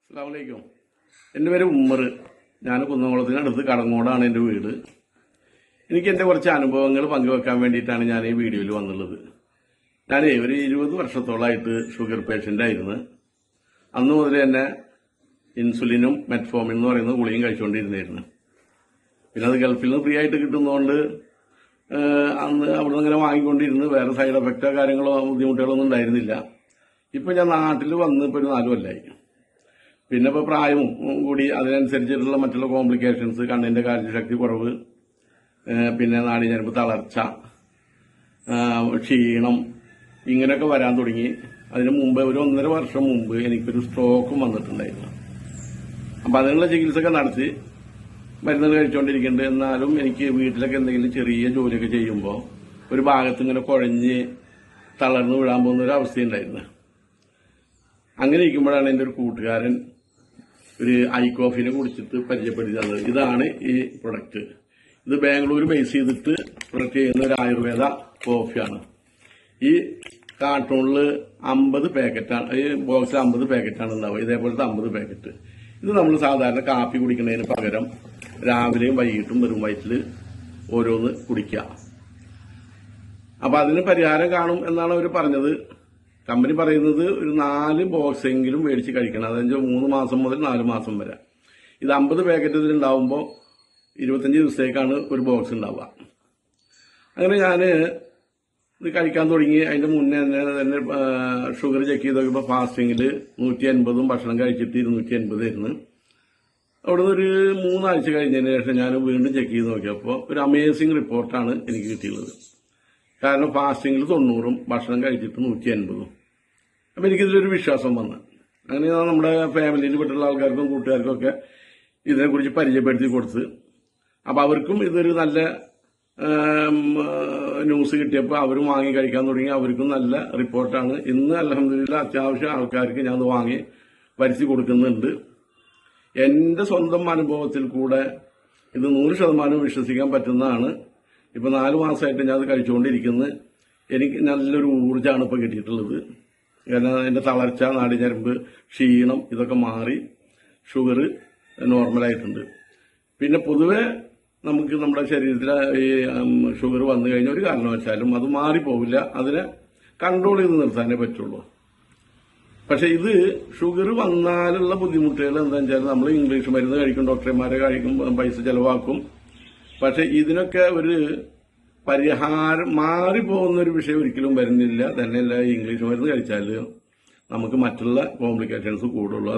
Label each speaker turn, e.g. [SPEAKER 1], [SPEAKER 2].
[SPEAKER 1] അസ്സലാമലൈക്കും. എൻ്റെ പേര് ഉമ്മർ. ഞാൻ കുന്നംകുളത്തിനടുത്ത് കടങ്ങോടാണ് എൻ്റെ വീട്. എനിക്ക് എൻ്റെ കുറച്ച് അനുഭവങ്ങൾ പങ്കുവെക്കാൻ വേണ്ടിയിട്ടാണ് ഞാൻ ഈ വീഡിയോയിൽ വന്നുള്ളത്. ഞാൻ ഒരു 20 വർഷത്തോളമായിട്ട് ഷുഗർ പേഷ്യൻ്റ് ആയിരുന്നു. അന്ന് മുതൽ തന്നെ ഇൻസുലിനും മെറ്റ്ഫോമിൻ എന്ന് പറയുന്ന ഗുളിയും കഴിച്ചുകൊണ്ടിരുന്നായിരുന്നു. പിന്നെ അത് ഗൾഫിൽ നിന്ന് ഫ്രീ ആയിട്ട് കിട്ടുന്നതുകൊണ്ട് അന്ന് അവിടെ നിന്ന് ഇങ്ങനെ വാങ്ങിക്കൊണ്ടിരുന്ന് വേറെ സൈഡ് എഫക്റ്റോ കാര്യങ്ങളോ ബുദ്ധിമുട്ടുകളോ ഒന്നും ഉണ്ടായിരുന്നില്ല. ഇപ്പം ഞാൻ നാട്ടിൽ വന്ന് ഇപ്പോൾ ഒരു 4 കൊല്ലമായി. പിന്നെ ഇപ്പോൾ പ്രായവും കൂടി അതിനനുസരിച്ചിട്ടുള്ള മറ്റുള്ള കോംപ്ലിക്കേഷൻസ്, കണ്ണിൻ്റെ കാഴ്ചശക്തി കുറവ്, പിന്നെ നാടിഞരമ്പ് തളർച്ച, ക്ഷീണം, ഇങ്ങനെയൊക്കെ വരാൻ തുടങ്ങി. അതിന് മുമ്പ് ഒരു 1.5 വർഷം മുമ്പ് എനിക്കൊരു സ്ട്രോക്കും വന്നിട്ടുണ്ടായിരുന്നു. അപ്പം അതിനുള്ള ചികിത്സയൊക്കെ നടത്തി മരുന്നുകൾ കഴിച്ചുകൊണ്ടിരിക്കുന്നുണ്ട്. എന്നാലും എനിക്ക് വീട്ടിലൊക്കെ എന്തെങ്കിലും ചെറിയ ജോലിയൊക്കെ ചെയ്യുമ്പോൾ ഒരു ഭാഗത്ത് ഇങ്ങനെ കുഴഞ്ഞ് തളർന്നു വിടാൻ പോകുന്ന ഒരു അവസ്ഥയുണ്ടായിരുന്നു. അങ്ങനെ ഇരിക്കുമ്പോഴാണ് എൻ്റെ ഒരു കൂട്ടുകാരൻ ഒരു ഐ കോഫിനെ കുടിച്ചിട്ട് പരിചയപ്പെടുത്തി തന്നത്. ഇതാണ് ഈ പ്രൊഡക്റ്റ്. ഇത് ബാംഗ്ലൂർ ബേസ് ചെയ്തിട്ട് പ്രൊഡക്റ്റ് ചെയ്യുന്ന ഒരു ആയുർവേദ കോഫിയാണ്. ഈ കാർട്ടൂണിൽ 50 പാക്കറ്റാണ്, ഈ ബോക്സിൽ 50 പാക്കറ്റാണ് ഉണ്ടാവുക. ഇതേപോലത്തെ 50 പാക്കറ്റ്. ഇത് നമ്മൾ സാധാരണ കാപ്പി കുടിക്കുന്നതിന് പകരം രാവിലെയും വൈകിട്ടും വെറും വയറ്റിൽ ഓരോന്ന് കുടിക്കുക. അപ്പം അതിന് പരിഹാരം കാണും എന്നാണ് അവർ പറഞ്ഞത്. കമ്പനി പറയുന്നത് ഒരു 4 ബോക്സെങ്കിലും മേടിച്ച് കഴിക്കണം. അതായത് 3 മാസം മുതൽ 4 മാസം വരെ. ഇത് 50 പാക്കറ്റ് ഇതിലുണ്ടാവുമ്പോൾ 25 ദിവസത്തേക്കാണ് ഒരു ബോക്സ് ഉണ്ടാവുക. അങ്ങനെ ഞാൻ ഇത് കഴിക്കാൻ തുടങ്ങി. അതിന്റെ മുന്നേ തന്നെ ഷുഗർ ചെക്ക് ചെയ്ത് നോക്കിയപ്പോൾ ഫാസ്റ്റിങ്ങിൽ 180, ഭക്ഷണം കഴിച്ചിട്ട് 280 ആയിരുന്നു. അവിടുന്ന് ഒരു 3 ആഴ്ച കഴിഞ്ഞതിന് ശേഷം ഞാൻ വീണ്ടും ചെക്ക് ചെയ്ത് നോക്കിയപ്പോൾ ഒരു അമേസിംഗ് റിപ്പോർട്ടാണ് എനിക്ക് കിട്ടിയുള്ളത്. കാരണം ഫാസ്റ്റിങ്ങിൽ 90, ഭക്ഷണം കഴിച്ചിട്ട് 180. അപ്പം എനിക്കിതിലൊരു വിശ്വാസം വന്നു. അങ്ങനെ നമ്മുടെ ഫാമിലിയിൽ പെട്ടുള്ള ആൾക്കാർക്കും കൂട്ടുകാർക്കും ഒക്കെ ഇതിനെക്കുറിച്ച് പരിചയപ്പെടുത്തി കൊടുത്ത്. അപ്പം അവർക്കും ഇതൊരു നല്ല ന്യൂസ് കിട്ടിയപ്പോൾ അവരും വാങ്ങി കഴിക്കാൻ തുടങ്ങി. അവർക്കും നല്ല റിപ്പോർട്ടാണ്. ഇന്ന് അൽഹംദുലില്ലാ അത്യാവശ്യം ആൾക്കാർക്ക് ഞാൻ അത് വാങ്ങി വരുത്തി കൊടുക്കുന്നുണ്ട്. എൻ്റെ സ്വന്തം അനുഭവത്തിൽ കൂടെ ഇത് 100% വിശ്വസിക്കാൻ പറ്റുന്നതാണ്. ഇപ്പം 4 മാസമായിട്ട് ഞാൻ അത് കഴിച്ചുകൊണ്ടിരിക്കുന്നത്. എനിക്ക് നല്ലൊരു ഊർജ്ജമാണ് ഇപ്പോൾ കിട്ടിയിട്ടുള്ളത്. കാരണം എൻ്റെ തളർച്ച, നാടിഞരമ്പ്, ക്ഷീണം ഇതൊക്കെ മാറി ഷുഗർ നോർമലായിട്ടുണ്ട്. പിന്നെ പൊതുവെ നമുക്ക് നമ്മുടെ ശരീരത്തിൽ ഈ ഷുഗർ വന്നു കഴിഞ്ഞാൽ ഒരു കാരണവശാലും അത് മാറിപ്പോവില്ല. അതിനെ കൺട്രോൾ ചെയ്ത് നിർത്താനേ പറ്റുള്ളൂ. പക്ഷെ ഇത് ഷുഗർ വന്നാലുള്ള ബുദ്ധിമുട്ടുകൾ എന്താണെന്ന് വെച്ചാൽ നമ്മൾ ഇംഗ്ലീഷ് മരുന്ന് കഴിക്കും, ഡോക്ടർമാരെ കഴിക്കും, പൈസ ചെലവാക്കും. പക്ഷെ ഇതിനൊക്കെ ഒരു പരിഹാരം മാറിപ്പോകുന്ന ഒരു വിഷയം ഒരിക്കലും വരുന്നില്ല. തന്നെയല്ല, ഇംഗ്ലീഷ് മരുന്ന് കഴിച്ചാൽ നമുക്ക് മറ്റുള്ള കോംപ്ലിക്കേഷൻസ് കൂടുള്ളൂ.